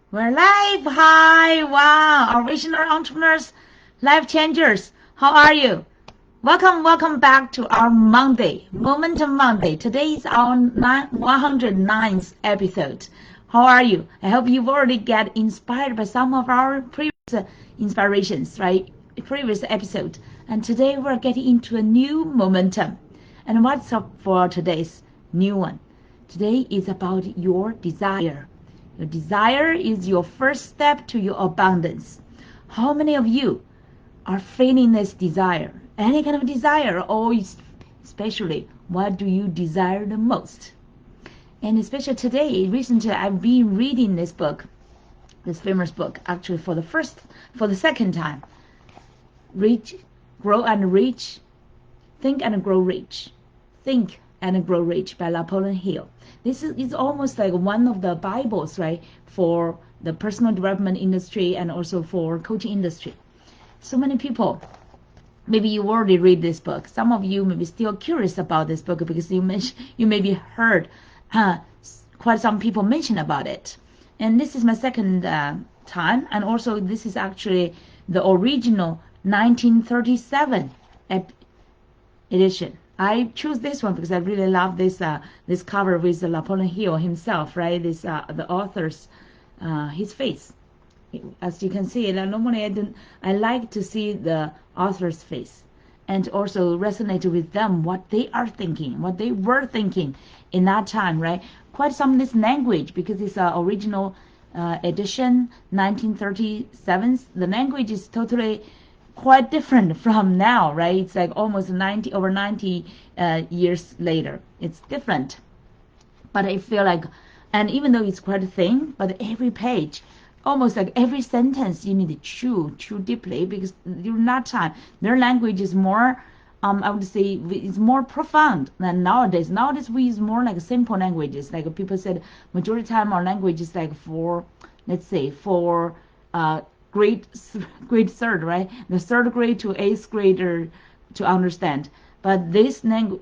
We're live. Hi. Wow. Our visionary entrepreneurs, life changers. How are you? Welcome back to our Monday, Momentum Monday. Today is our 109th episode. How are you? I hope you've already get inspired by some of our previous inspirations, right? Previous episode. And today we're getting into a new momentum. And what's up for today's new one? Today is about your desire. Your desire is your first step to your abundance. How many of you are feeling this desire? Any kind of desire, or especially what do you desire the most? And especially today, recently I've been reading this book, this famous book, actually for the second time. Rich, Grow and Rich, Think and Grow Rich. Think and Grow Rich by Napoleon Hill. This is almost like one of the Bibles, right, for the personal development industry and also for coaching industry. So many people, maybe you already read this book. Some of you may be still curious about this book because you maybe heard quite some people mention about it. And this is my second time, and also this is actually the original 1937 edition. I choose this one because I really love this cover with Napoleon Hill himself, right? This the author's his face. As you can see, normally I like to see the author's face and also resonate with them, what they are thinking, what they were thinking in that time, right? Quite some this language, because it's original edition 1937. The language is totally quite different from now, right? It's like almost 90 years later. It's different, but I feel like, and even though it's quite thin, but every page, almost like every sentence, you need to chew deeply, because during that time their language is more, I would say, it's more profound than nowadays. Nowadays we use more like simple languages. Like people said, majority of time our language is like for, let's say, for grade third, right? The third grade to eighth grader to understand. But this language,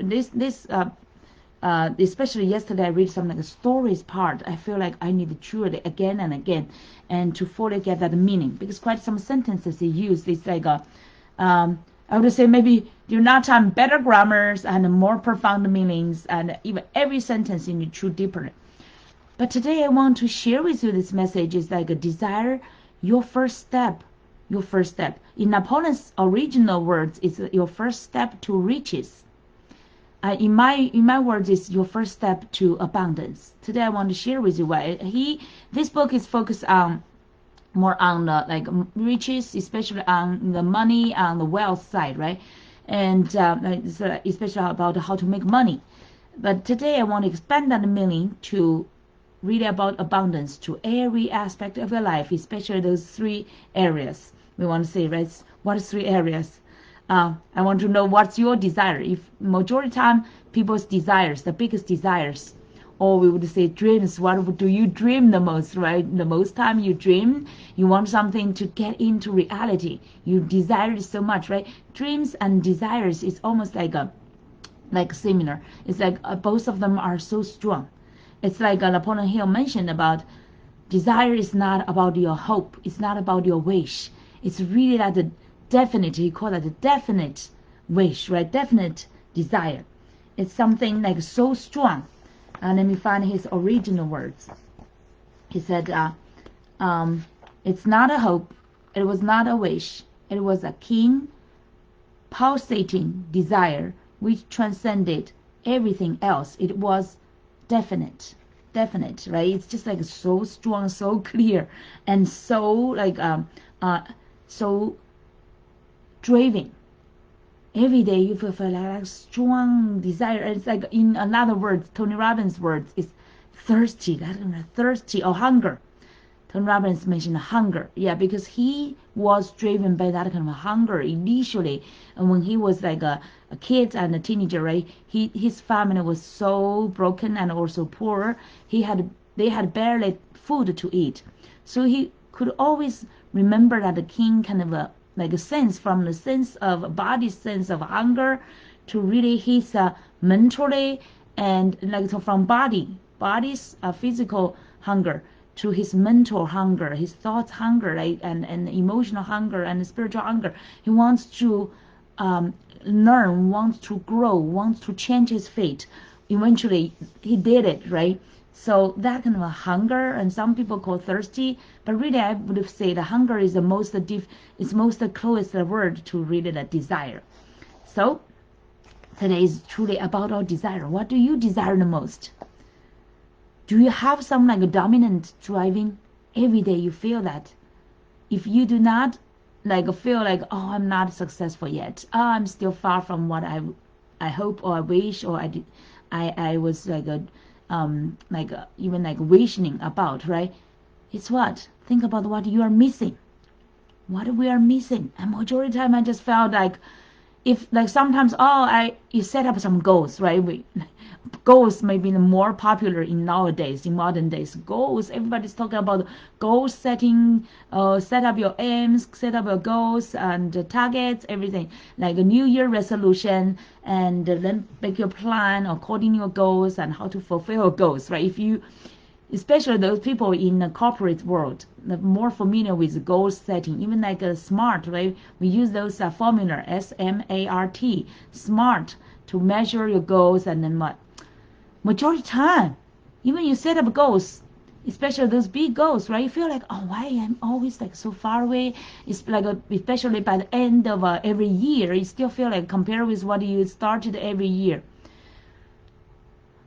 especially yesterday I read something like a stories part. I feel like I need to chew it again and again and to fully get that meaning, because quite some sentences they use, it's like I would say maybe do not time better grammars and more profound meanings, and even every sentence you need to chew deeper. But today I want to share with you this message is like a desire, your first step. Your first step. In Napoleon's original words, it's your first step to riches. In my words, is your first step to abundance. Today I want to share with you why this book is focused on more on the like riches, especially on the money, on the wealth side, right? And especially about how to make money. But today I want to expand that meaning to really about abundance to every aspect of your life, especially those three areas. We want to say, right? What are three areas? I want to know what's your desire. If majority time people's desires, the biggest desires, or we would say dreams, what do you dream the most, right? The most time you dream, you want something to get into reality. You desire it so much, right? Dreams and desires is almost like similar. It's like both of them are so strong. It's like Napoleon Hill mentioned about desire is not about your hope. It's not about your wish. It's really like the definite, he called it a definite wish, right? Definite desire. It's something like so strong. And let me find his original words. He said, it's not a hope. It was not a wish. It was a keen, pulsating desire which transcended everything else. It was definite, right? It's just like so strong, so clear, and so like so driving. Every day you feel like strong desire. It's like, in another words, Tony Robbins' words, is thirsty. Thirsty or hunger. Tony Robbins mentioned hunger. Yeah, because he was driven by that kind of hunger initially. And when he was like a kid and a teenager, right? His family was so broken and also poor. They had barely food to eat. So he could always remember that the king kind of like a sense, from the sense of body sense of hunger to really his mentally, and like so from body's physical hunger to his mental hunger, his thoughts hunger, right? And emotional hunger and spiritual hunger. He wants to learn, wants to grow, wants to change his fate. Eventually, he did it, right? So that kind of a hunger, and some people call thirsty, but really I would say the hunger is the most closest word to really the desire. So today is truly about our desire. What do you desire the most? Do you have some like a dominant driving? Every day you feel that. If you do not like feel like, oh, I'm not successful yet, oh, I'm still far from what I hope or I wish or I was like even like wishing about, right? It's what? Think about what you are missing. What we are missing. And majority of the time I just felt like, if like sometimes you set up some goals, right? Goals may be more popular in modern days. Goals, everybody's talking about goal setting, set up your aims, set up your goals and targets, everything like a new year resolution, and then make your plan according to your goals and how to fulfill your goals, right? If you, especially those people in the corporate world, they're more familiar with goal setting, even like a SMART, right? We use those formula, SMART, SMART, to measure your goals. And then what? Majority of time, even you set up goals, especially those big goals, right? You feel like, oh, why I'm always like so far away? It's like, especially by the end of every year, you still feel like compared with what you started every year.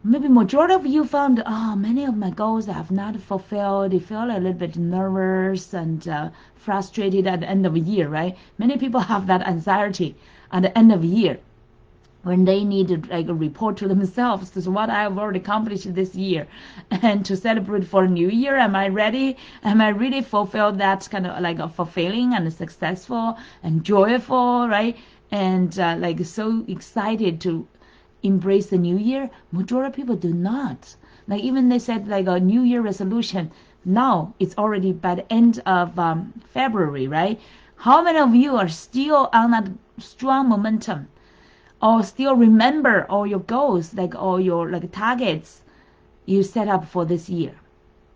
Maybe majority of you found, many of my goals I have not fulfilled. You feel a little bit nervous and frustrated at the end of the year, right? Many people have that anxiety at the end of the year when they need to like report to themselves, this is what I've already accomplished this year, and to celebrate for a new year. Am I ready? Am I really fulfilled that kind of like a fulfilling and successful and joyful, right? And like so excited to embrace the new year? Majority of people do not. Like even they said like a new year resolution, now it's already by the end of February, right? How many of you are still on that strong momentum, or still remember all your goals, like all your like targets you set up for this year?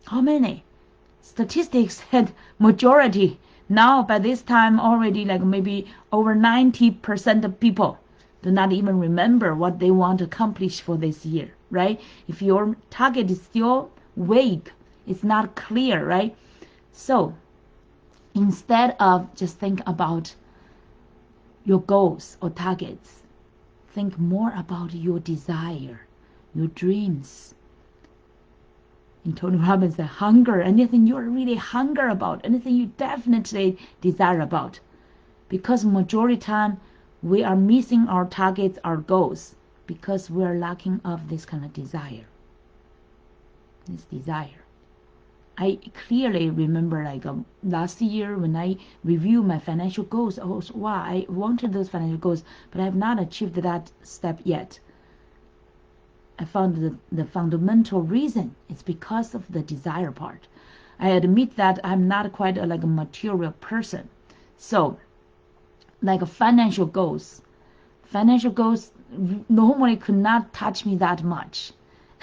How many? Statistics said majority now by this time already, like maybe over 90% of people do not even remember what they want to accomplish for this year, right? If your target is still vague, it's not clear, right? So instead of just think about your goals or targets, think more about your desire, your dreams. And Tony Robbins said, hunger, anything you're really hunger about, anything you definitely desire about. Because majority of the time, we are missing our targets, our goals, because we are lacking of this kind of desire. This desire. I clearly remember like last year when I reviewed my financial goals, I was, wow, I wanted those financial goals, but I have not achieved that step yet. I found the fundamental reason is because of the desire part. I admit that I'm not quite like a material person. So like financial goals normally could not touch me that much.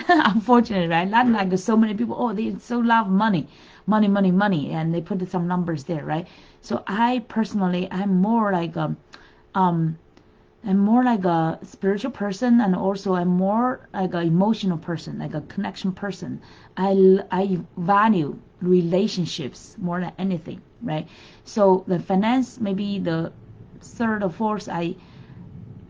Unfortunately, right? Not like so many people, oh, they so love money, and they put some numbers there, right? So I personally, I'm more like a spiritual person, and also I'm more like an emotional person, like a connection person. I value relationships more than anything, right? So the finance, maybe the third or fourth,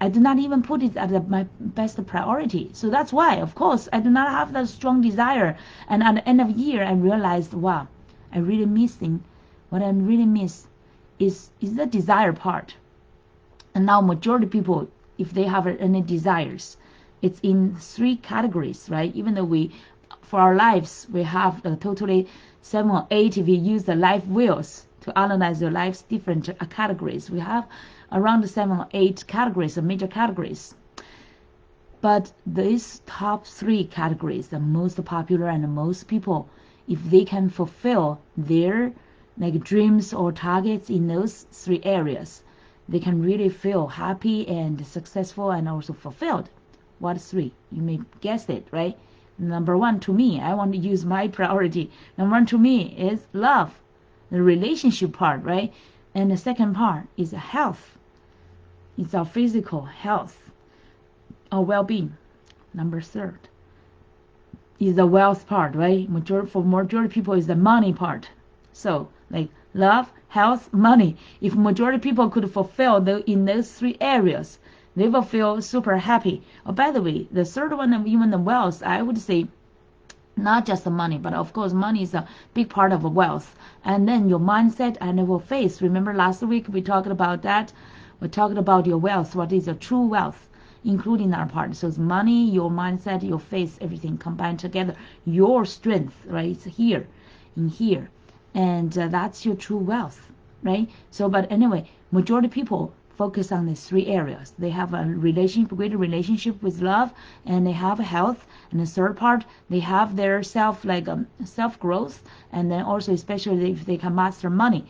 I do not even put it at my best priority. So that's why, of course, I do not have that strong desire. And at the end of the year, I realized, wow, what I really miss is the desire part. And now majority of people, if they have any desires, it's in 3 categories, right? Even though for our lives, we have totally 7 or 8, if you use the life wheels to analyze your life's different categories. We have around 7 or 8 categories, major categories. But these top 3 categories, the most popular and the most people, if they can fulfill their like dreams or targets in those 3 areas, they can really feel happy and successful and also fulfilled. What 3? You may guess it, right? Number one to me, I want to use my priority. Number one to me is love, the relationship part, right? And the second part is health. It's our physical health, our well-being. Number third is the wealth part, right? For majority of people is the money part. So like love, health, money. If majority of people could fulfill in those three areas, they will feel super happy. Oh, by the way, the third one, even the wealth, I would say not just the money, but of course money is a big part of wealth. And then your mindset and your faith. Remember last week we talked about that. We talked about your wealth. What is your true wealth? Including our part. So it's money, your mindset, your faith, everything combined together. Your strength, right? It's here, in here. And that's your true wealth, right? So, but anyway, majority of people focus on these three areas. They have a greater relationship with love, and they have health. And the third part, they have their self-growth, and then also, especially if they can master money,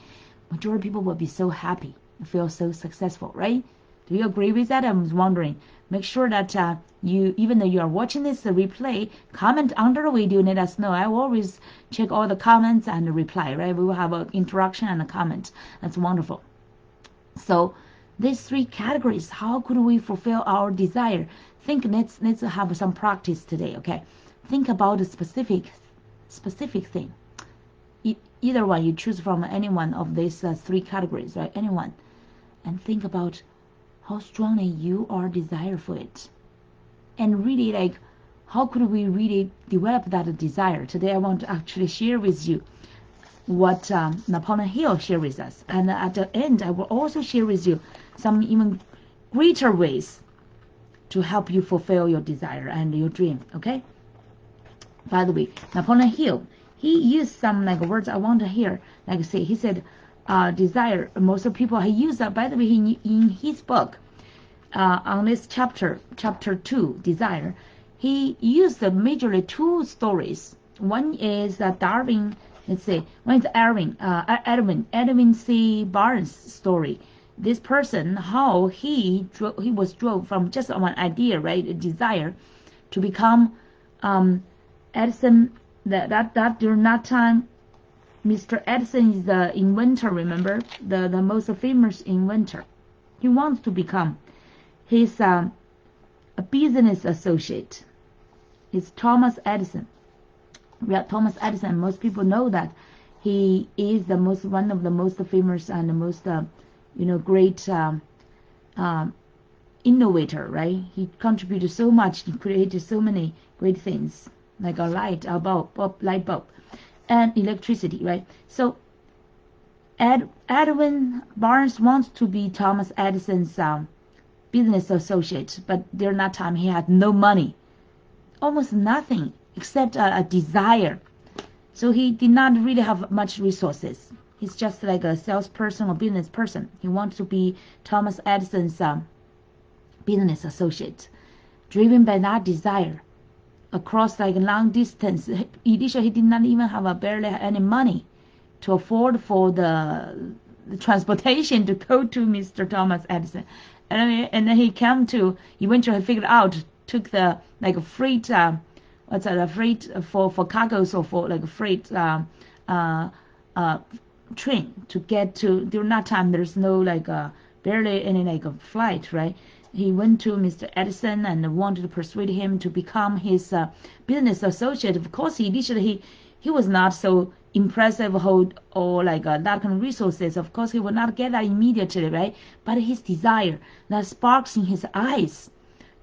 majority of people will be so happy, feel so successful, right? Do you agree with that? I'm wondering. Make sure that you, even though you are watching this replay, comment under the video and let us know. I will always check all the comments and reply, right? We will have an interaction and a comment. That's wonderful. So these three categories, how could we fulfill our desire? Let's have some practice today, okay? Think about a specific thing. Either one, you choose from any one of these three categories, right? Anyone. And think about how strongly you are desire for it. And really, like, how could we really develop that desire? Today I want to actually share with you what Napoleon Hill shared with us. And at the end, I will also share with you some even greater ways to help you fulfill your desire and your dream, okay? By the way, Napoleon Hill, he used some like words I want to hear. Like say, he said, desire. Most of people he used that. By the way, in his book, on this chapter 2, desire, he used majorly two stories. One is Darwin. Let's say one is Edwin C. Barnes' story. This person, how he was drove from just one idea, right, a desire, to become Edison. That during that time, Mr. Edison is the inventor. Remember, the most famous inventor. He wants to become his a business associate. It's Thomas Edison. Thomas Edison. Most people know that he is one of the most famous and the most great innovator. Right? He contributed so much. He created so many great things like a light bulb, and electricity. Right? So Edwin Barnes wants to be Thomas Edison's business associate, but during that time he had no money, almost nothing except a desire. So he did not really have much resources. He's just like a salesperson or business person. He wants to be Thomas Edison's business associate, driven by that desire. Across like long distance, initially he did not even have barely any money to afford for the transportation to go to Mr. Thomas Edison. And then he came to, eventually figured out, took the like freight, freight for cargoes or for like freight train to get to. During that time there's no like barely any like a flight, right? He went to Mr. Edison and wanted to persuade him to become his business associate. Of course, initially he was not so impressive or like that kind of resources. Of course, he would not get that immediately, right? But his desire, that sparks in his eyes,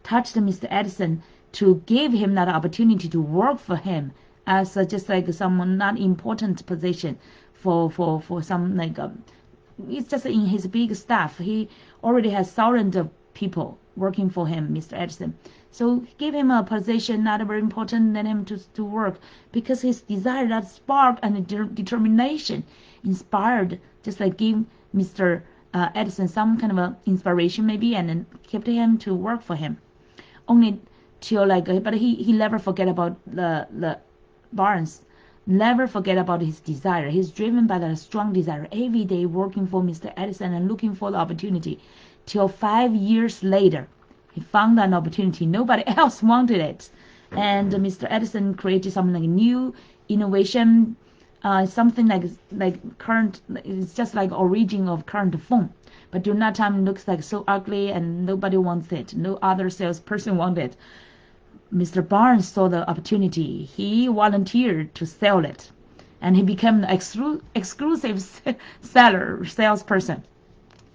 touched Mr. Edison to give him that opportunity to work for him as just like someone not important position for some like it's just in his big staff. He already has thousands of people working for him, Mr. Edison. So he gave him a position not very important than him to work, because his desire, that spark and determination inspired, just like gave Mr. Edison some kind of a inspiration maybe, and then kept him to work for him. Only till like, but he never forget about the Barnes. Never forget about his desire. He's driven by that strong desire. Every day working for Mr. Edison and looking for the opportunity. Till 5 years later, he found an opportunity. Nobody else wanted it. and Mr. Edison created something like new innovation, something like current. It's just like origin of current phone. But during that time, it looks like so ugly and nobody wants it. No other salesperson wanted it. Mr. Barnes saw the opportunity. He volunteered to sell it, and he became the exclusive salesperson.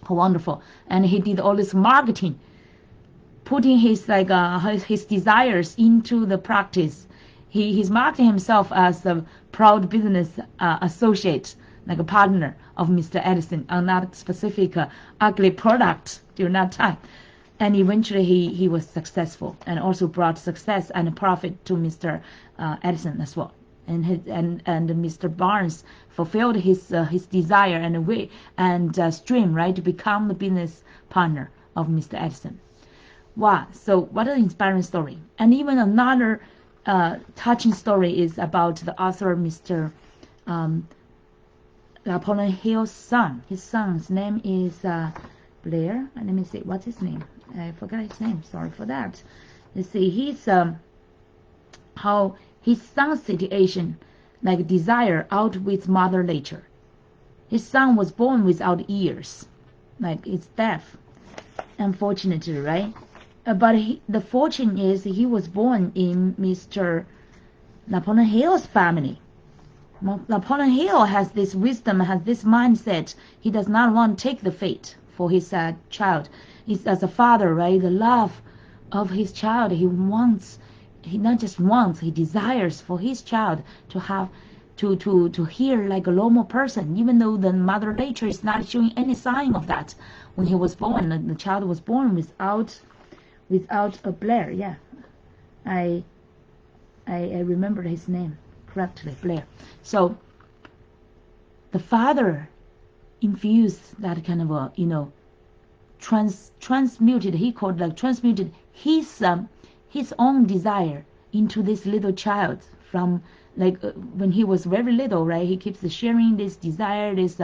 How wonderful! And he did all this marketing, putting his his desires into the practice. He's marketing himself as a proud business associate, like a partner of Mr. Edison on that specific ugly product during that time. And eventually he was successful and also brought success and profit to Mr. Edison as well. And Mr. Barnes fulfilled his desire and way and dream, right, to become the business partner of Mr. Edison. Wow! So what an inspiring story! And even another touching story is about the author, Mr. Napoleon Hill's son. His son's name is Blair. Let me see, what's his name? I forgot his name. Sorry for that. Let's see. He's how his son's situation, like desire, outweighs mother nature. His son was born without ears, like it's deaf, unfortunately, right? But the fortune is he was born in Mr. Napoleon Hill's family. Napoleon Hill has this wisdom, has this mindset. He does not want to take the fate for his child. He's as a father, right? The love of his child. He not just wants, he desires for his child to have to hear like a normal person, even though the mother nature is not showing any sign of that. When he was born, the child was born without a Blair. Yeah, I remembered his name correctly, Blair. So the father infused that kind of a transmuted. He called like transmuted his own desire into this little child from like when he was very little, right? He keeps sharing this desire, this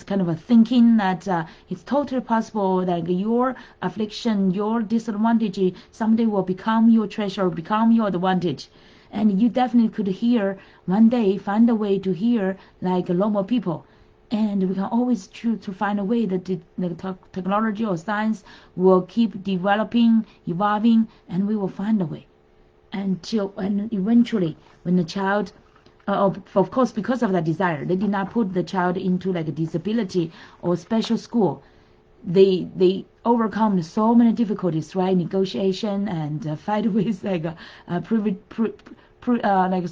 kind of a thinking that it's totally possible that your affliction, your disadvantage someday will become your treasure, become your advantage. And you definitely could hear one day, find a way to hear like normal people. And we can always choose to find a way that the technology or science will keep developing, evolving, and we will find a way. And eventually, when the child, of course, because of that desire, they did not put the child into like a disability or special school. They overcome so many difficulties, right? Negotiation and fight with like a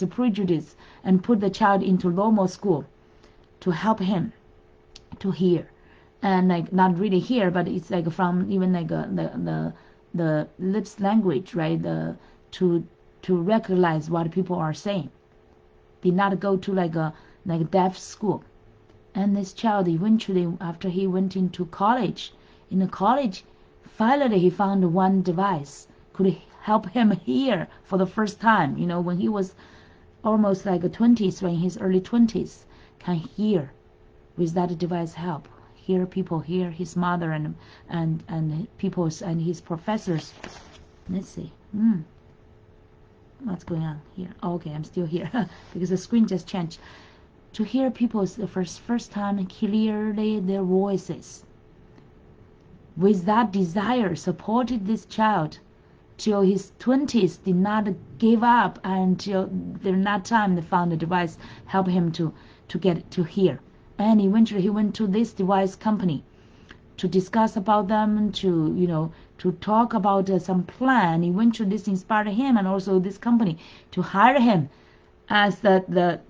prejudice, and put the child into normal school to help him to hear, and like not really hear, but it's like from even like the lips language, right? To recognize what people are saying. Did not go to like a deaf school. And this child eventually, after he went into college, in the college, finally he found one device could help him hear for the first time. When he was almost like a 20s, when his early 20s, can hear with that device help. Hear people, hear his mother and people's and his professors. Let's see. What's going on here? Oh, okay, I'm still here because the screen just changed. To hear people's the first time clearly their voices. With that desire, supported this child till his 20s, did not give up until that time they found a device help him to get to hear. And eventually he went to this device company to discuss about them, to talk about some plan. Eventually this inspired him and also this company to hire him as the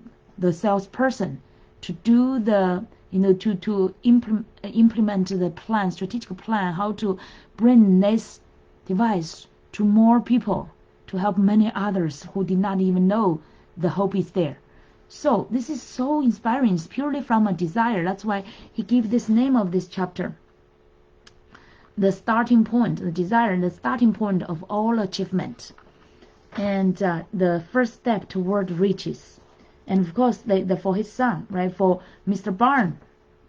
salesperson to do the to implement the plan, strategic plan, how to bring this device to more people, to help many others who did not even know the hope is there. So this is so inspiring. It's purely from a desire. That's why he gave this name of this chapter, the starting point, the desire, the starting point of all achievement, and the first step toward riches. And of course, for his son, right? For Mr. Barnes,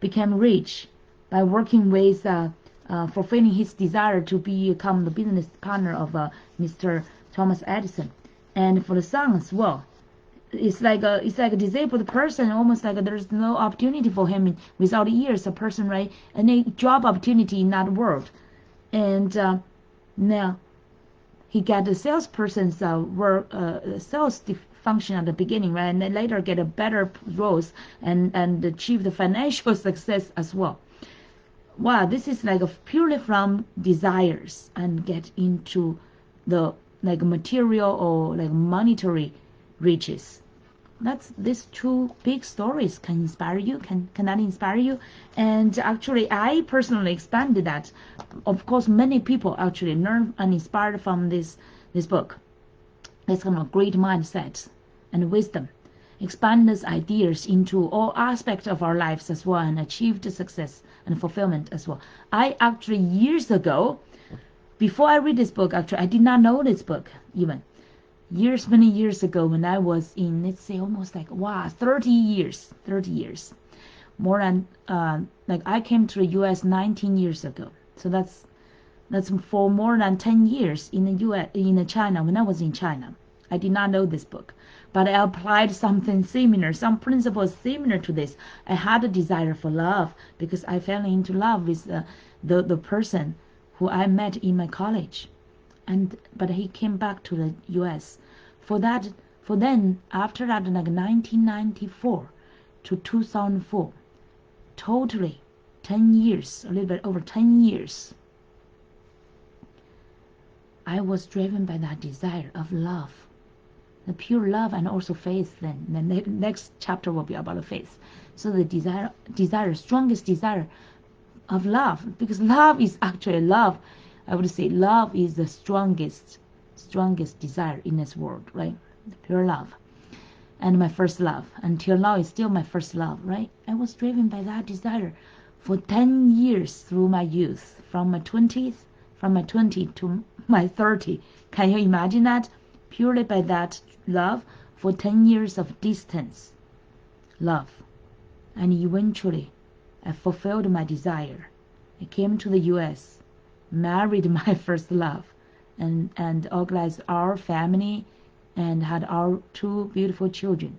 became rich by working with fulfilling his desire to become the business partner of Mr. Thomas Edison. And for the son as well, it's like a disabled person, almost like there's no opportunity for him without ears, a person, right? Any job opportunity in that world. And now he got the salesperson's work, sales function at the beginning, right? And then later get a better roles and achieve the financial success as well. Wow, this is like a purely from desires and get into the like material or like monetary riches. That's these two big stories can inspire you, can that inspire you? And actually I personally expanded that. Of course many people actually learn and inspired from this book. This kind of great mindset and wisdom expand these ideas into all aspects of our lives as well and achieved success and fulfillment as well. I actually years ago, before I read this book, actually I did not know this book even. Many years ago when I was in, let's say almost like, wow, 30 years. More than, like I came to the US 19 years ago. So that's for more than 10 years in the US, in China, when I was in China. I did not know this book, but I applied something similar, some principles similar to this. I had a desire for love because I fell into love with the person who I met in my college. But he came back to the US. For then after that, like 1994 to 2004, totally 10 years, a little bit over 10 years, I was driven by that desire of love, the pure love, and also faith. Then the next chapter will be about the faith. So the desire, strongest desire of love, because love is actually love. I would say love is the strongest desire in this world, right? Pure love. And my first love. Until now is still my first love, right? I was driven by that desire for 10 years through my youth, from my 20 to my 30. Can you imagine that? Purely by that love for 10 years of distance. Love. And eventually I fulfilled my desire. I came to the US, married my first love, and organized our family and had our two beautiful children.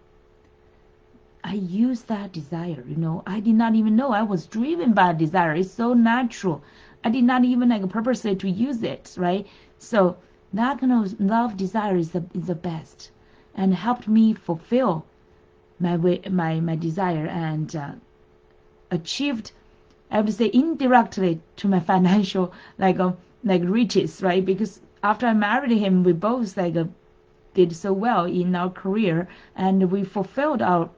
I used that desire, I did not even know I was driven by a desire. It's so natural. I did not even like purposely to use it, right? So that kind of love desire is the best, and helped me fulfill my desire and achieved, I would say, indirectly to my financial like riches, right? Because after I married him, we both did so well in our career, and we fulfilled our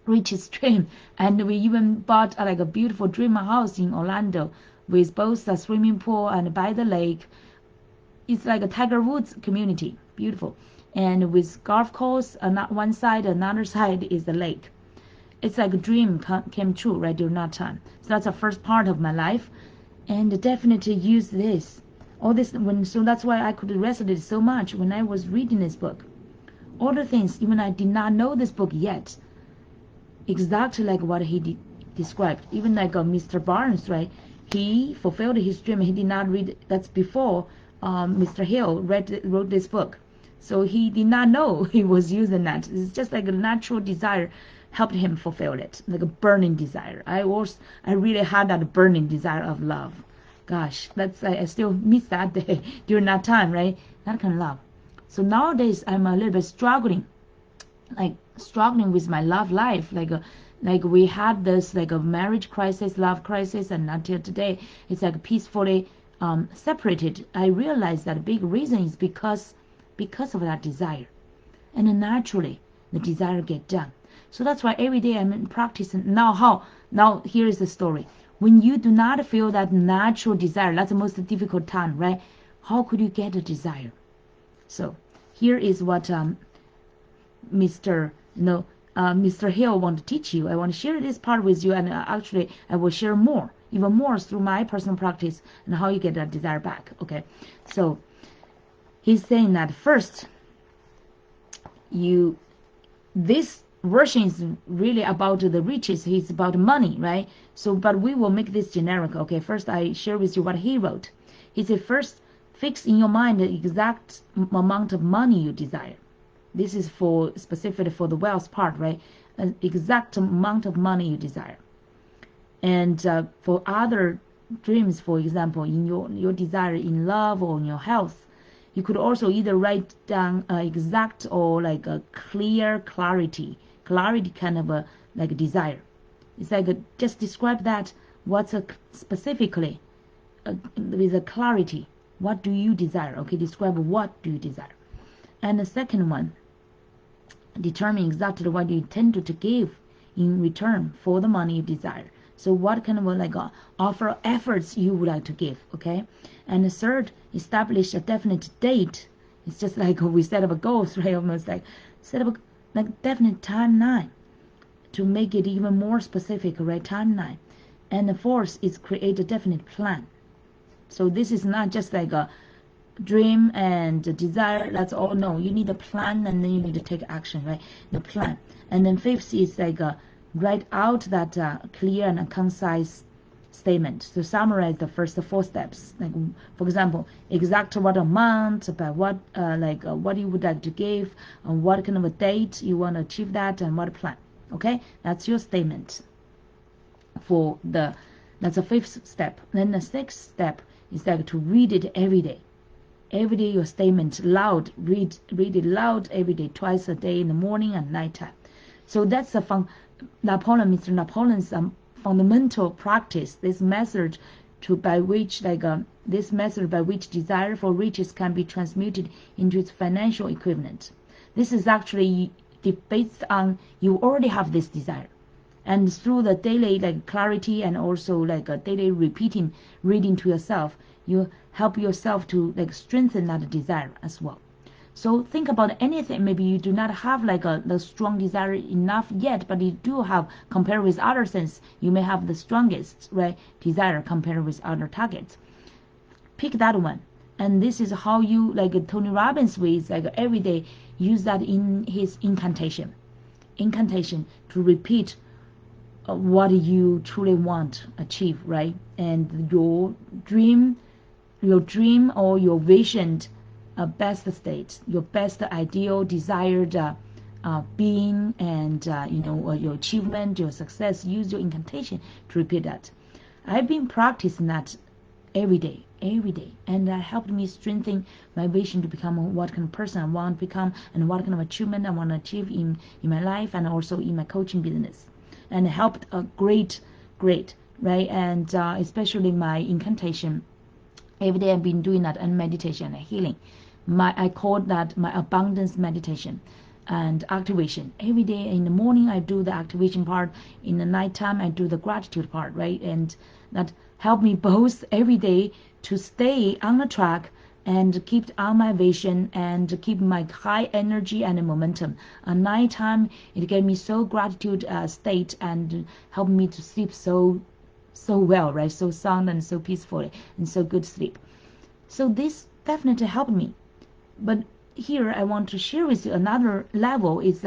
richest dream, and we even bought like a beautiful dream house in Orlando with both a swimming pool and by the lake. It's like a Tiger Woods community, beautiful, and with golf course on one side, another side is the lake. It's like a dream came true right during that time. So that's the first part of my life, and definitely use this. All this so that's why I could resonate so much when I was reading this book. All the things, even I did not know this book yet, exactly like what he described. Even like Mr. Barnes, right? He fulfilled his dream. He did not read. That's before Mr. Hill wrote this book. So he did not know he was using that. It's just like a natural desire helped him fulfill it, like a burning desire. I really had that burning desire of love. Gosh, I still miss that day during that time, right? That kind of love. So nowadays I'm a little bit struggling with my love life. Like we had this like a marriage crisis, love crisis, and until today it's like peacefully separated. I realized that a big reason is because of that desire, and then naturally the desire get done. So that's why every day I'm in practice. Now here is the story. When you do not feel that natural desire, that's the most difficult time, right? How could you get a desire? So here is what Mr. Hill want to teach you. I want to share this part with you, and actually I will share even more through my personal practice and how you get that desire back. Okay, so he's saying that first, this version is really about the riches. It's about money, right? So, but we will make this generic. Okay, first I share with you what he wrote. He said, first, Fix in your mind the exact amount of money you desire. This is for specifically for the wealth part, right? An exact amount of money you desire. And for other dreams, for example, in your desire in love or in your health, you could also either write down exact or like a clarity kind of a like a desire. It's like just describe that what's specifically with a clarity. What do you desire? Okay, describe what do you desire. And the second one, determine exactly what you intend to give in return for the money you desire. So what kind of like offer efforts you would like to give, okay? And the third, establish a definite date. It's just like we set up a goal, right? Almost like set up a like definite timeline to make it even more specific, right? Timeline. And the fourth is create a definite plan. So this is not just like a dream and desire, that's all. No, you need a plan, and then you need to take action, right? The plan. And then fifth is like write out that clear and concise statement to summarize the first four steps. Like for example, exact what amount, by what what you would like to give, and what kind of a date you want to achieve that, and what plan. Okay, that's your statement for the that's the fifth step. Then the sixth step is like to read it every day. Every day your statement loud, read it loud every day, twice a day, in the morning and nighttime. So that's the Mr. Napoleon's fundamental practice. This method by which desire for riches can be transmuted into its financial equivalent. This is actually based on you already have this desire, and through the daily clarity and also a daily reading to yourself, you help yourself to strengthen that desire as well. So think about anything. Maybe you do not have the strong desire enough yet, but you do have, compared with other things, you may have the strongest desire compared with other targets. Pick that one, and this is how you Tony Robbins ways every day use that in his incantation to repeat what you truly want to achieve, right? And your dream or your vision, best state, your best ideal desired being, and your achievement, your success. Use your incantation to repeat that. I've been practicing that every day, and that helped me strengthen my vision to become what kind of person I want to become, and what kind of achievement I want to achieve in my life, and also in my coaching business. And it helped great, right? And especially my incantation. Every day I've been doing that, and meditation and healing. I call that my abundance meditation and activation. Every day in the morning I do the activation part. In the nighttime I do the gratitude part, right? And that helped me both every day to stay on the track and keep on my vision and keep my high energy and momentum. At nighttime it gave me so gratitude state and helped me to sleep so well, right? So sound and so peacefully and so good sleep. So this definitely helped me. But here I want to share with you another level. It's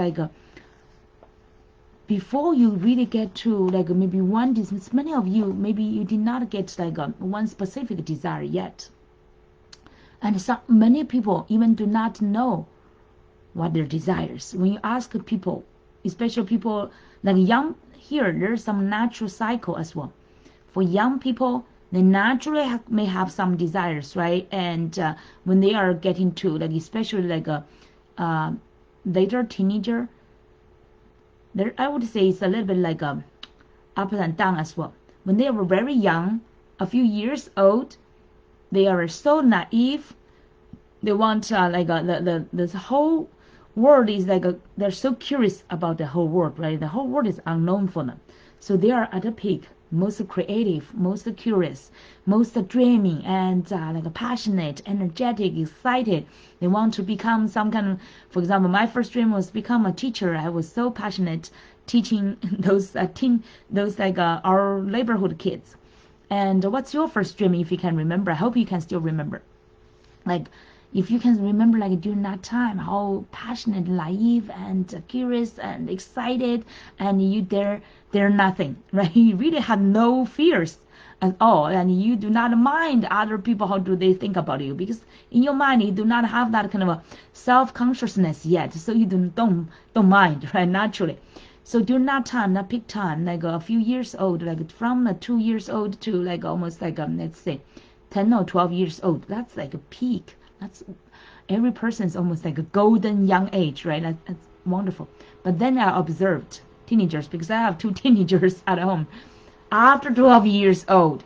before you really get to maybe one business, many of you maybe you did not get one specific desire yet, and many people even do not know what their desires. When you ask people, especially people young, here there's some natural cycle as well. For young people, they naturally may have some desires, right? And when they are getting to especially a later teenager, there I would say it's a little bit up and down as well. When they were very young, a few years old, they are so naive. They want the whole world is they're so curious about the whole world, right? The whole world is unknown for them, so they are at a peak, most creative, most curious, most dreaming, and passionate, energetic, excited. They want to become some kind of, for example, my first dream was become a teacher. I was so passionate teaching those our neighborhood kids. And what's your first dream, if you can remember? I hope you can still remember. If you can remember during that time how passionate, naive, and curious and excited, and you dare nothing, right? You really had no fears at all, and you do not mind other people how do they think about you, because in your mind you do not have that kind of a self-consciousness yet, so you don't mind, right, naturally. So during that time, that peak time, like a few years old, like from 2 years old to like almost like let's say 10 or 12 years old, that's like a peak. That's every person's almost like a golden young age, right? That's wonderful. But then I observed teenagers, because I have two teenagers at home. After 12 years old,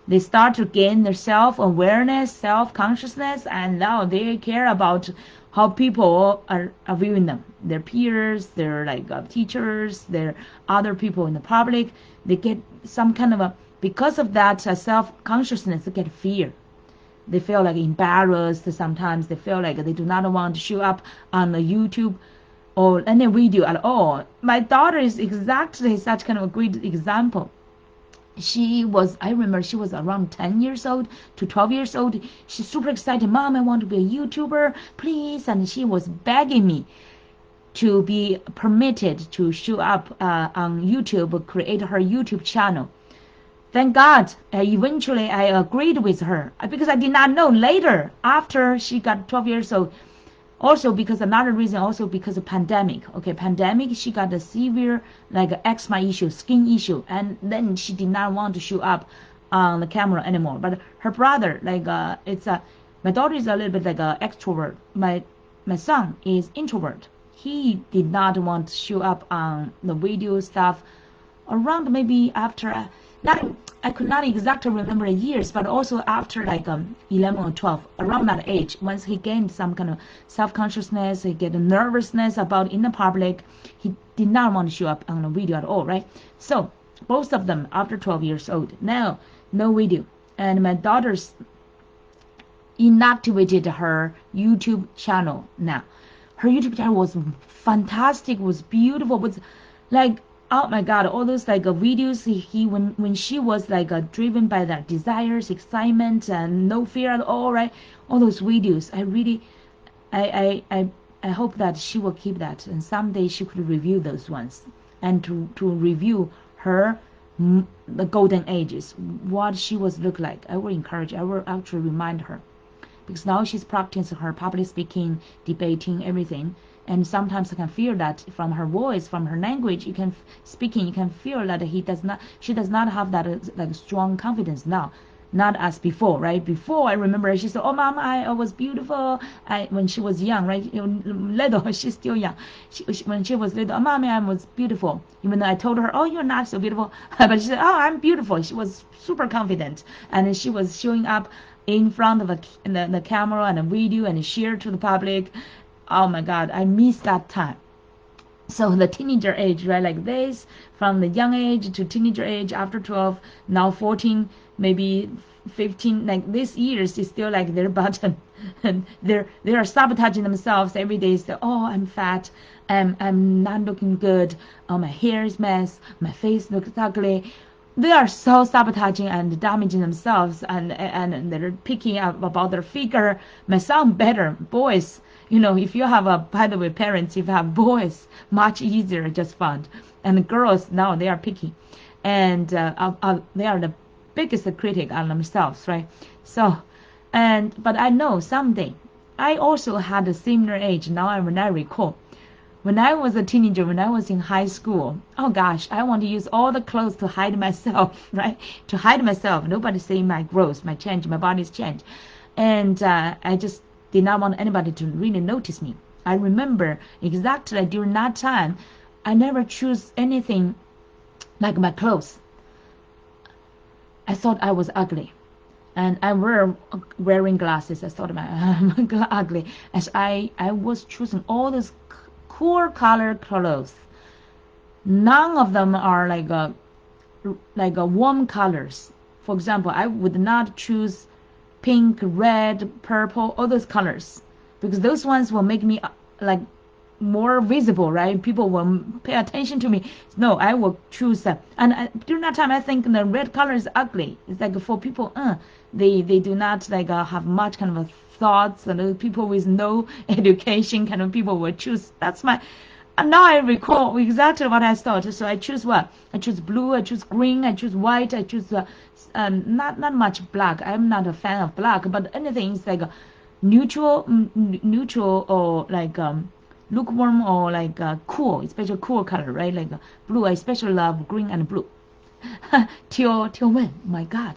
they start to gain their self-awareness, self-consciousness, and now they care about how people are viewing them, their peers, their like teachers, their other people in the public. They get some kind of a, because of that self-consciousness, they get fear. They feel like embarrassed sometimes. They feel like they do not want to show up on the YouTube or any video at all. My daughter is exactly such kind of a great example. I remember she was around 10 years old to 12 years old. She's super excited. Mom, I want to be a YouTuber, please. And she was begging me to be permitted to show up on YouTube, create her YouTube channel. Thank God, eventually I agreed with her, because I did not know later, after she got 12 years old, also because another reason, also because of pandemic. Okay, pandemic, she got a severe like eczema issue, skin issue, and then she did not want to show up on the camera anymore. But her brother, like my daughter is a little bit like an extrovert. My son is introvert. He did not want to show up on the video stuff. Around maybe after not, I could not exactly remember the years, but also after like 11 or 12, around that age, once he gained some kind of self-consciousness, he get a nervousness about in the public, he did not want to show up on the video at all, right? So both of them after 12 years old, now no video. And my daughter's inactivated her YouTube channel now. Her YouTube channel was fantastic, was beautiful, was like, oh my God, all those like videos he when she was like driven by that desires, excitement, and no fear at all, right? All those videos, I really, I hope that she will keep that, and someday she could review those ones, and to review her the golden ages, what she was look like. I will encourage, I will actually remind her, because now she's practicing her public speaking, debating, everything. And sometimes I can feel that from her voice, from her language, you can speaking, you can feel that she does not have that like strong confidence now, not as before, right? Before I remember she said, "Oh, Mom, I was beautiful." When she was young, right? Little, she's still young. When she was little, "Oh, Mommy, I was beautiful." Even though I told her, "Oh, you're not so beautiful," but she said, "Oh, I'm beautiful." She was super confident, and she was showing up in front of the camera and a video and share to the public. Oh my God, I miss that time. So the teenager age, right, like this, from the young age to teenager age, after 12, now 14, maybe 15, like this years is still like their button. And they are sabotaging themselves every day. Say, oh, I'm fat, I'm not looking good, oh, my hair is mess, my face looks ugly. They are so sabotaging and damaging themselves, and they're picking up about their figure. My son better, boys. You know, if you have by the way, parents, if you have boys, much easier, I just found. And girls, now they are picky. And they are the biggest critic on themselves, right? So, but I know someday, I also had a similar age, when I recall. When I was a teenager, when I was in high school, oh gosh, I want to use all the clothes to hide myself, right? To hide myself. Nobody seeing my growth, my change, my body's change. And I just did not want anybody to really notice me. I remember exactly during that time, I never choose anything like my clothes. I thought I was ugly. And I were wearing glasses. I thought I'm ugly. As I was choosing all those cool color clothes. None of them are like a warm colors. For example, I would not choose pink, red, purple, all those colors, because those ones will make me like more visible, right? People will pay attention to me. No, I will choose and during that time I think the red color is ugly. It's like for people they do not like have much kind of a thoughts, and people with no education kind of people will choose. That's my And now I recall exactly what I thought. So I choose what? I choose blue, I choose green, I choose white, I choose not much black. I'm not a fan of black, but anything is like a neutral, neutral or like lukewarm or like cool, especially cool color, right? Like blue. I especially love green and blue. till when? My God,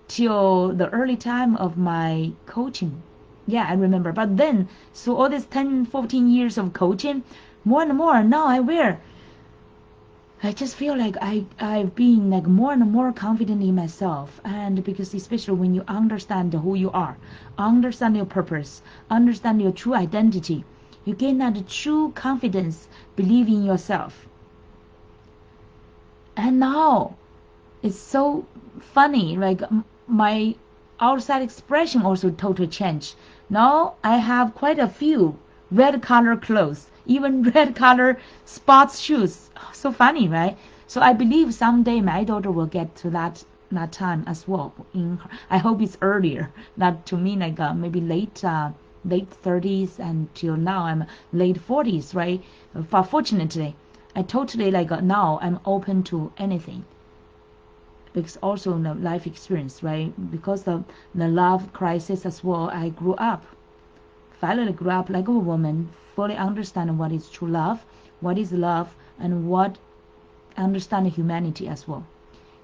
till the early time of my coaching. Yeah, I remember. But then, so all this 10, 14 years of coaching, more and more now I just feel like I've been like more and more confident in myself. And because especially when you understand who you are, understand your purpose, understand your true identity, you gain that true confidence, believe in yourself. And now it's so funny, like my outside expression also totally changed. Now I have quite a few red color clothes, even red color sports shoes. So funny, right? So I believe someday my daughter will get to that time as well. I hope it's earlier. That to me like maybe late 30s until now I'm late 40s, right? But fortunately, I totally like now I'm open to anything because also the life experience, right? Because of the love crisis as well, I grew up, finally grew up like a woman, fully understand what is true love, what is love, and what understand humanity as well,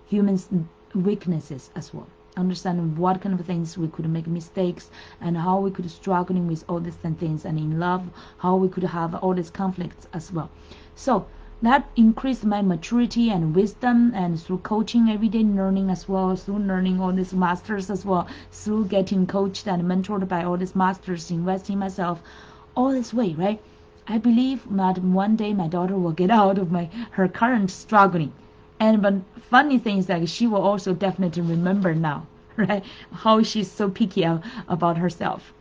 humans' weaknesses as well. Understand what kind of things we could make mistakes and how we could struggling with all these things, and in love how we could have all these conflicts as well. So that increased my maturity and wisdom, and through coaching, everyday learning as well, through learning all these masters as well, through getting coached and mentored by all these masters, investing in myself, all this way, right? I believe that one day my daughter will get out of her current struggling. And but funny thing is that she will also definitely remember now, right? How she's so picky about herself.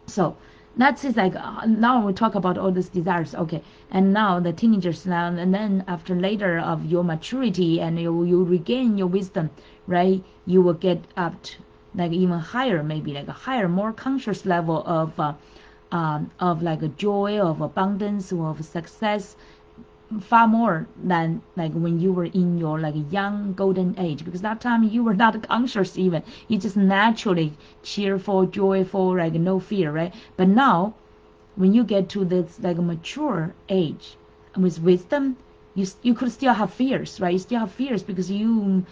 So that's it. Like now we talk about all these desires, okay? And now the teenagers now, and then after later of your maturity and you regain your wisdom, right? You will get up to like even higher, maybe like a higher, more conscious level of like a joy, of abundance, of success, far more than like when you were in your like young golden age, because that time you were not conscious even, you just naturally cheerful, joyful, like no fear, right? But now when you get to this like mature age with wisdom, you could still have fears, right? You still have fears because you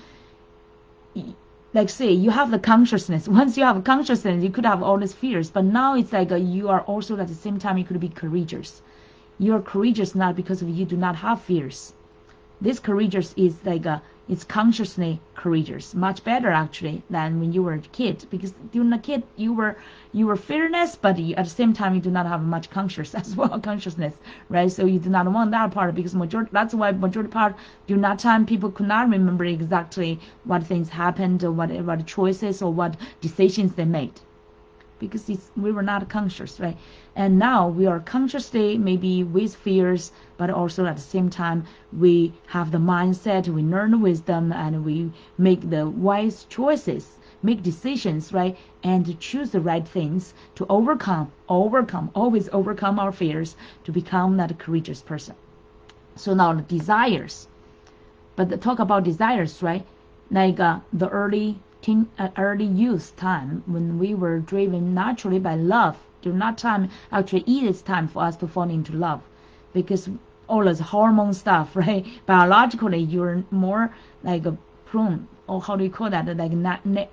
like say you have the consciousness. Once you have consciousness, you could have all these fears, but now it's like you are also at the same time you could be courageous. You're courageous not because of you do not have fears. This courageous is like it's consciously courageous, much better actually than when you were a kid. Because during a kid you were fearless, but at the same time you do not have much conscious as well, consciousness, right? So you do not want that part, because majority, that's why majority part during that time people could not remember exactly what things happened or what choices or what decisions they made, because we were not conscious, right? And now we are consciously maybe with fears, but also at the same time we have the mindset, we learn the wisdom, and we make the wise choices, make decisions, right? And to choose the right things to always overcome our fears to become that courageous person. So now the desires, but talk about desires, right? Like the early youth time when we were driven naturally by love. During that time, actually, it is time for us to fall into love, because all this hormone stuff, right? Biologically, you're more like a prone, or how do you call that? Like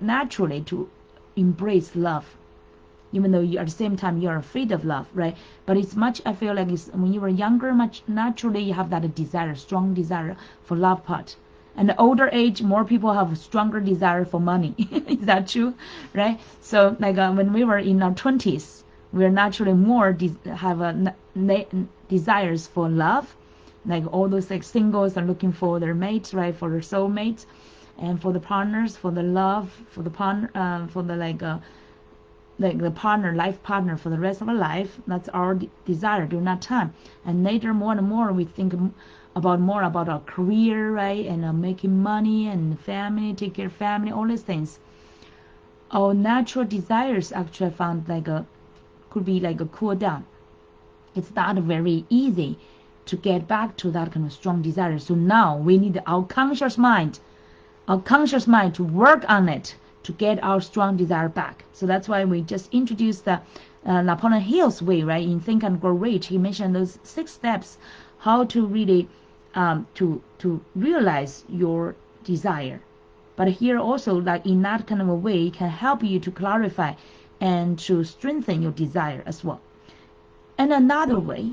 naturally to embrace love, even though you at the same time you're afraid of love, right? But it's much, I feel like it's when you were younger, much naturally you have that desire, strong desire for love part. And the older age, more people have a stronger desire for money. Is that true, right? So like when we were in our 20s, we're naturally more have desires for love, like all those like singles are looking for their mates, right? For their soulmates, and for the partners, for the love, for the partner, for the like the partner, life partner for the rest of our life. That's our desire during that time. And later, more and more, we think more about our career, right? And making money and family, take care of family, all these things. Our natural desires actually found like could be like a cool down. It's not very easy to get back to that kind of strong desire. So now we need our conscious mind to work on it to get our strong desire back. So that's why we just introduced the Napoleon Hill's way, right? In Think and Grow Rich, he mentioned those 6 steps, how to really to realize your desire. But here also, like in that kind of a way, it can help you to clarify and to strengthen your desire as well. And another way,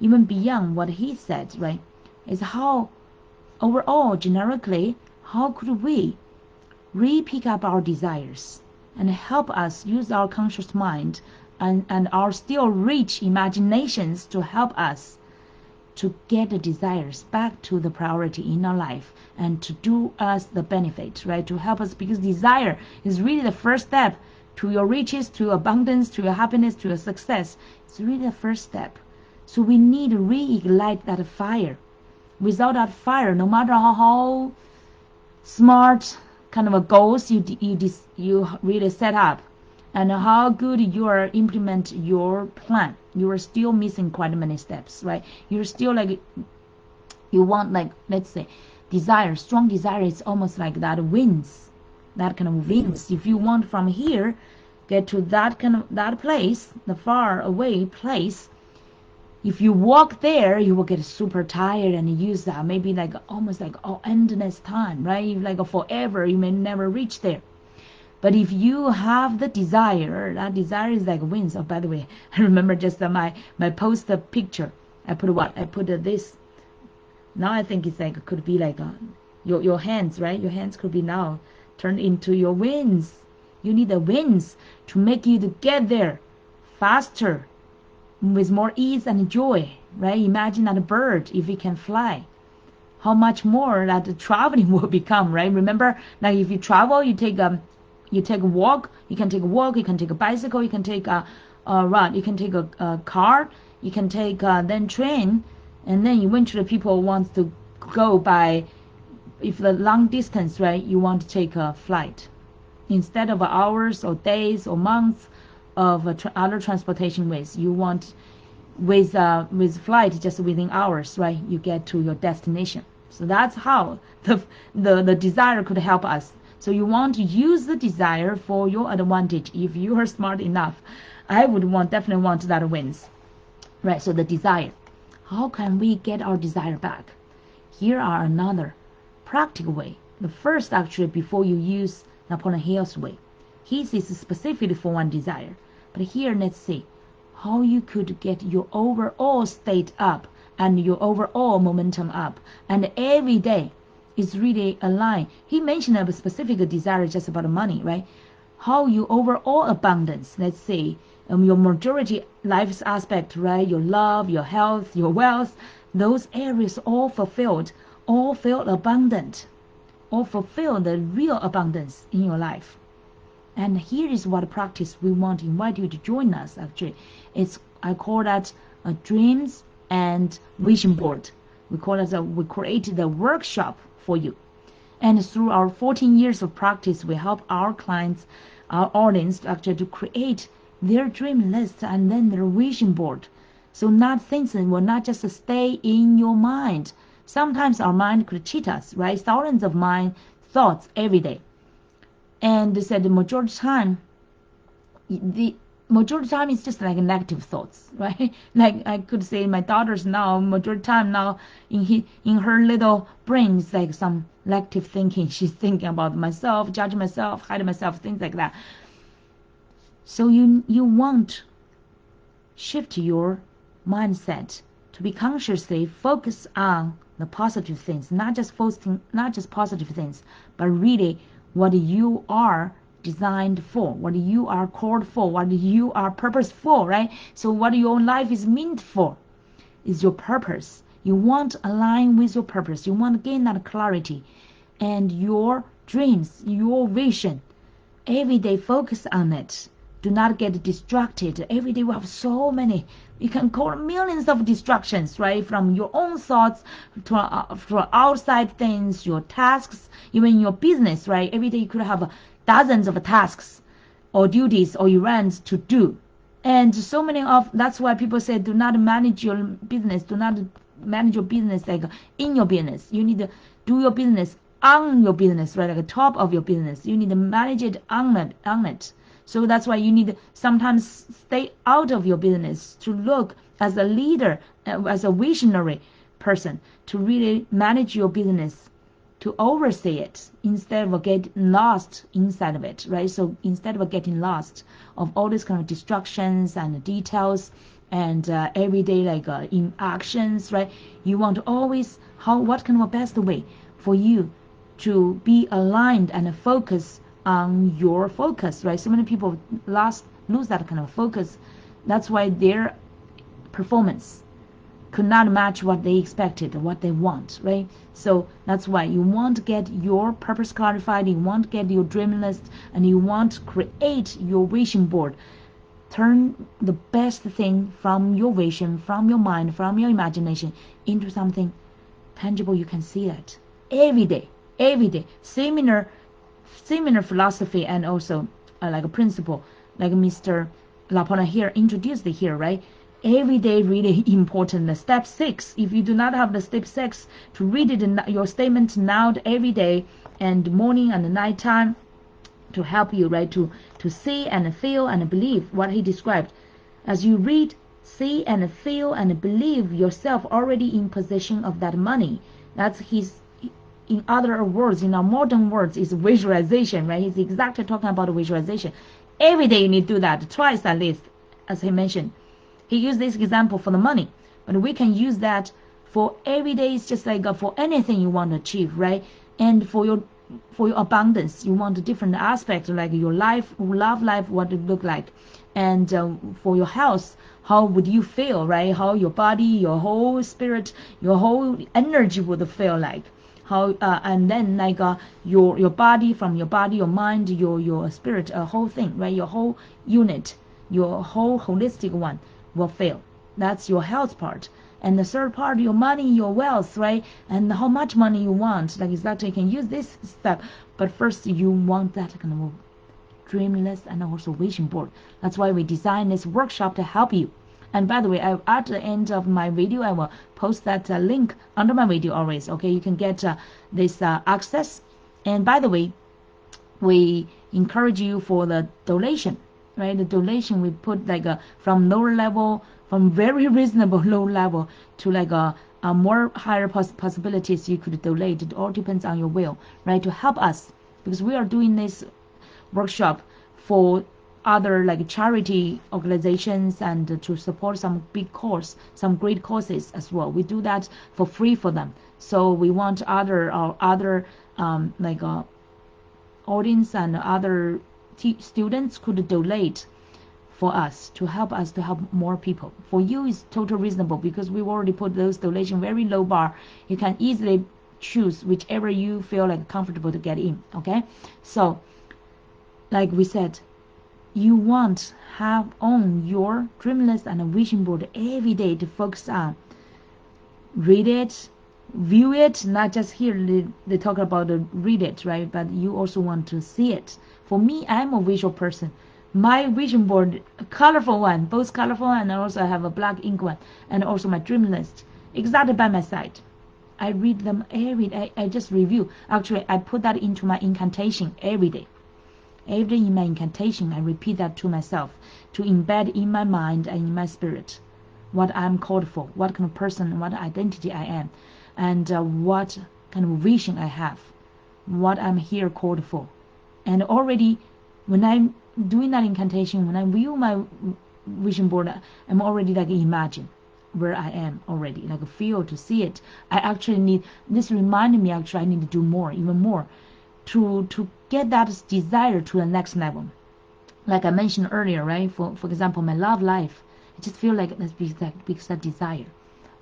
even beyond what he said, right, is how overall, generically, how could we re-pick up our desires and help us use our conscious mind and our still rich imaginations to help us to get the desires back to the priority in our life and to do us the benefit, right? To help us, because desire is really the first step to your riches, to your abundance, to your happiness, to your success. It's really the first step. So we need to reignite that fire. Without that fire, no matter how smart kind of a goals you really set up, and how good you are implement your plan, you are still missing quite many steps, right? You're still like, you want, like, let's say desire, strong desire is almost like that winds, that kind of winds. If you want from here get to that kind of that place, the far away place, if you walk there, you will get super tired and use that maybe like almost like endless time, right? Like forever, you may never reach there. But if you have the desire, that desire is like winds. Oh, by the way, I remember just my poster picture. I put what? I put this. Now I think it's like, could be like your hands, right? Your hands could be now turned into your wings. You need the winds to make you to get there faster, with more ease and joy, right? Imagine that a bird, if it can fly, how much more that the traveling will become, right? Remember, like if you travel, you take a walk, you can take a walk, you can take a bicycle, you can take a run, you can take a car, you can take then train, and then eventually people want to go by, if the long distance, right, you want to take a flight instead of hours or days or months of other transportation ways. You want with flight just within hours, right? You get to your destination. So that's how the desire could help us. So you want to use the desire for your advantage. If you are smart enough, I would definitely want that wins, right? So the desire. How can we get our desire back? Here are another practical way. The first, actually, before you use Napoleon Hill's way. His is specifically for one desire. But here, let's see how you could get your overall state up and your overall momentum up. And every day is really aligned. He mentioned a specific desire just about money, right? How you overall abundance, let's say, your majority life's aspect, right? Your love, your health, your wealth, those areas all fulfilled, all feel abundant, all fulfill the real abundance in your life. And here is what practice we want to invite you to join us. Actually, I call that a dreams and vision board. We created a workshop for you. And through our 14 years of practice, we help our clients, our audience, actually to create their dream list and then their vision board. So things will not just stay in your mind. Sometimes our mind could cheat us, right? Thousands of mind thoughts every day. And they said the majority time is just like negative thoughts, right? Like I could say my daughter's now, majority time now in her little brain is like some negative thinking. She's thinking about myself, judging myself, hiding myself, things like that. So you want shift your mindset to be consciously focused on the positive things, not just positive things, but really what you are designed for, what you are called for, what you are purpose for, right? So what your life is meant for is your purpose. You want to align with your purpose. You want to gain that clarity and your dreams, your vision. Every day focus on it. Do not get distracted. Every day we have so many. You can call millions of distractions, right? From your own thoughts to outside things, your tasks, even your business, right? Every day you could have dozens of tasks or duties or errands to do. And so many that's why people say do not manage your business, do not manage your business like in your business. You need to do your business on your business, right? Like the top of your business. You need to manage it on it. So that's why you need to sometimes stay out of your business to look as a leader, as a visionary person, to really manage your business, to oversee it instead of getting lost inside of it, right? So instead of getting lost of all these kind of distractions and details and everyday like in actions, right? You want to always what kind of best way for you to be aligned and focus on your focus, right? So many people lose that kind of focus. That's why their performance could not match what they expected, what they want, right? So that's why you want to get your purpose clarified, you want to get your dream list, and you want to create your vision board. Turn the best thing from your vision, from your mind, from your imagination into something tangible. You can see that every day. Similar philosophy and also like a principle, like Mr. Lapona here introduced here, right? Every day really important. Step 6, if you do not have the step 6 to read it in your statement now every day and morning and night time to help you, right, to see and feel and believe what he described. As you read, see and feel and believe yourself already in possession of that money. That's his, in other words, in our modern words, is visualization, right? He's exactly talking about visualization. Every day you need to do that, twice at least, as he mentioned. He used this example for the money, but we can use that for every day. It's just like for anything you want to achieve, right? And for your abundance, you want a different aspect, like your life, love life, what it look like, and for your health, how would you feel, right? How your body, your whole spirit, your whole energy would feel like. How and then like your body, from your body, your mind, your spirit, a whole thing, right? Your whole unit, your whole holistic one will fail. That's your health part. And the third part, your money, your wealth, right? And how much money you want. Like exactly, you can use this step. But first, you want that kind of dream list and also vision board. That's why we designed this workshop to help you. And by the way, at the end of my video, I will post that link under my video always. Okay, you can get this access. And by the way, we encourage you for the donation, right? The donation we put like from lower level, from very reasonable low level to like a more higher possibilities you could donate. It all depends on your will, right? To help us, because we are doing this workshop for other like charity organizations and to support some big course, some great courses as well. We do that for free for them. So we want other audience and other students could donate for us to help more people. For you is totally reasonable because we've already put those donation very low bar. You can easily choose whichever you feel like comfortable to get in. Okay, so like we said, you want have on your dream list and a vision board every day to focus on. Read it, view it, not just here they talk about read it, right? But you also want to see it. For me, I'm a visual person. My vision board, a colorful one, both colorful and also I have a black ink one, and also my dream list exactly by my side. I read them every day. I just review. Actually, I put that into my incantation every day. Every day in my incantation, I repeat that to myself to embed in my mind and in my spirit what I'm called for, what kind of person, what identity I am, and what kind of vision I have, what I'm here called for. And already, when I'm doing that incantation, when I view my vision board, I'm already like imagine where I am already, like feel to see it. I actually need this. Reminded me actually I need to do more, even more, to get that desire to the next level. Like I mentioned earlier, right? For example, my love life, I just feel like that's because that desire.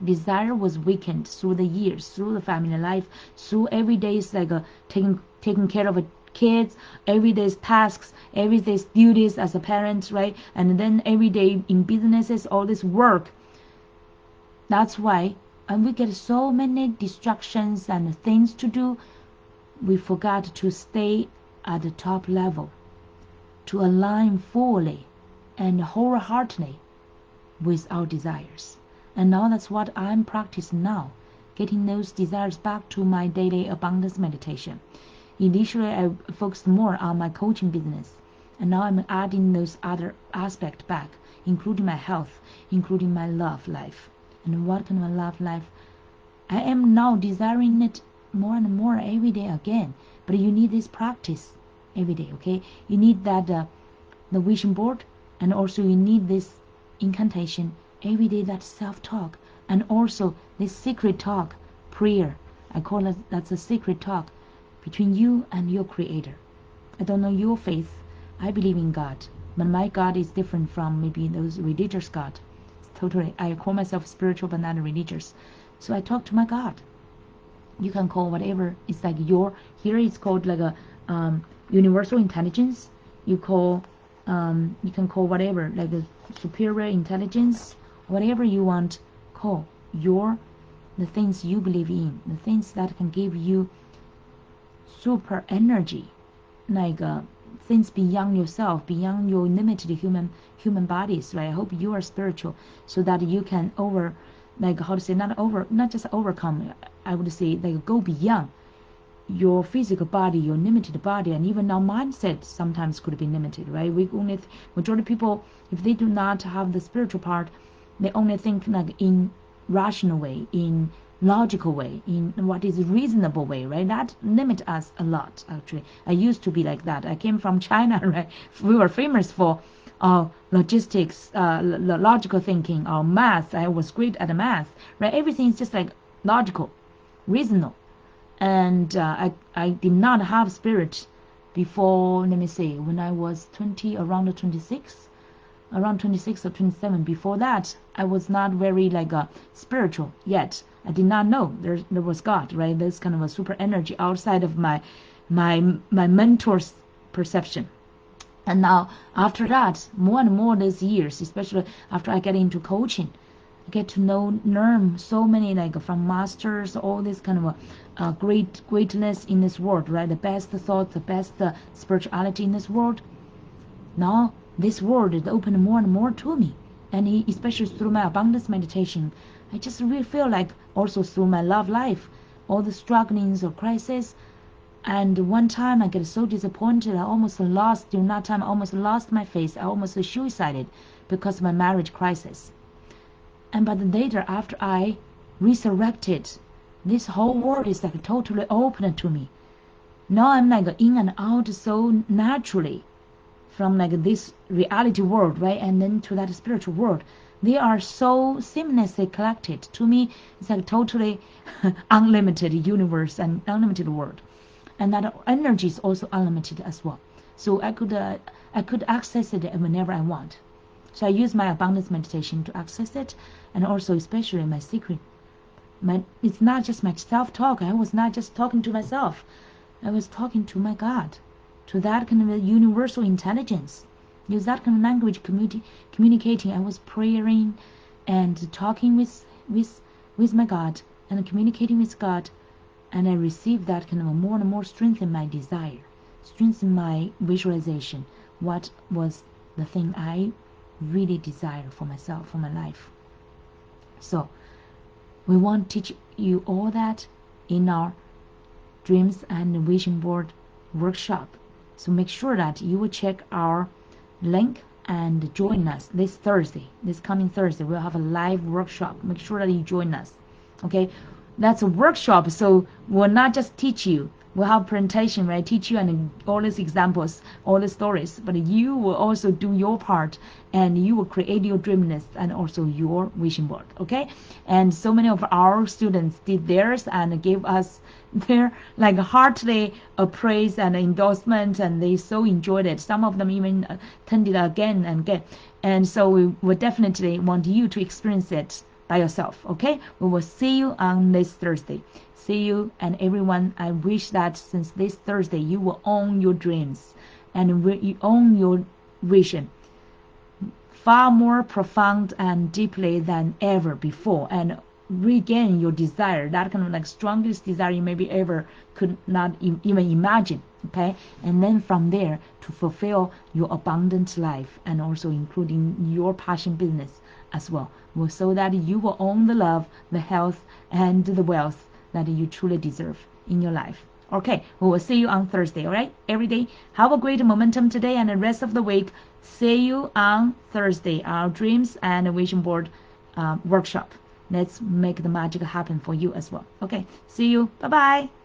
Desire was weakened through the years, through the family life, through every day's like taking care of kids, everyday's tasks, everyday's duties as a parent, right? And then every day in businesses, all this work. That's why, and we get so many distractions and things to do, we forgot to stay at the top level, to align fully and wholeheartedly with our desires. And now that's what I'm practicing now, getting those desires back to my daily abundance meditation. Initially, I focused more on my coaching business, and now I'm adding those other aspects back, including my health, including my love life. And what kind of love life? I am now desiring it more and more every day again. But you need this practice every day, okay? You need that the vision board, and also you need this incantation every day, that self-talk, and also this secret talk, prayer. I call it, that's a secret talk between you and your creator. I don't know your faith. I believe in God, but my God is different from maybe those religious God. It's totally, I call myself spiritual but not religious. So I talk to my God. You can call whatever. It's like your, here it's called like a universal intelligence. You can call whatever, like a superior intelligence, whatever you want. Call the things you believe in, the things that can give you super energy, like things beyond yourself, beyond your limited human bodies, right? I hope you are spiritual, so that you can not just overcome, I would say, like go beyond your physical body, your limited body, and even our mindset sometimes could be limited, right? We only majority of people, if they do not have the spiritual part, they only think like in rational way, in logical way, in what is reasonable way, right? That limit us a lot. Actually, I used to be like that. I came from China, right? We were famous for logistics, logical thinking, or math. I was great at math, right? Everything is just like logical, reasonable. And I did not have spirit before, let me say, when I was 20, around 26 or 27. Before that, I was not very like spiritual yet. I did not know there was God, right? There's kind of a super energy outside of my mentor's perception. And now after that, more and more these years, especially after I get into coaching, I get to learn so many, like from masters, all this kind of greatness in this world, right? The best thoughts, the best spirituality in this world. Now this world is open more and more to me, and especially through my abundance meditation, I just really feel like, also through my love life, all the strugglings or crisis. And one time I get so disappointed, I almost lost, during that time I almost lost my faith. I almost suicided because of my marriage crisis. But later, after I resurrected, this whole world is like totally open to me. Now I'm like in and out so naturally from like this reality world, right? And then to that spiritual world. They are so seamlessly collected. To me, it's like totally unlimited universe and unlimited world. And that energy is also unlimited as well. So I could access it whenever I want. So I use my abundance meditation to access it, and also especially my secret. It's not just my self-talk. I was not just talking to myself. I was talking to my God, to that kind of a universal intelligence. Use that kind of language communicating. I was praying and talking with my God and communicating with God, and I received that kind of a more and more strength in my desire, strength in my visualization. What was the thing I really desire for myself, for my life? So we want to teach you all that in our dreams and vision board workshop. So make sure that you will check our link and join us this Thursday, this coming Thursday. We'll have a live workshop. Make sure that you join us. Okay, that's a workshop, so we'll not just teach you. We'll have presentation, right? Teach you and all these examples, all the stories, but you will also do your part, and you will create your dream list and also your vision board. Okay, and so many of our students did theirs and gave us their like heartily praise and endorsement, and they so enjoyed it. Some of them even attended again and again, and so we would definitely want you to experience it by yourself. Okay, we will see you on this Thursday. See you, and everyone, I wish that since this Thursday you will own your dreams and you own your vision far more profound and deeply than ever before, and regain your desire, that kind of like strongest desire you maybe ever could not even imagine. Okay, and then from there to fulfill your abundant life, and also including your passion business as well, so that you will own the love, the health, and the wealth that you truly deserve in your life. Okay, we will see you on Thursday, all right? Every day, have a great momentum today and the rest of the week. See you on Thursday, our dreams and vision board workshop. Let's make the magic happen for you as well. Okay, see you. Bye-bye.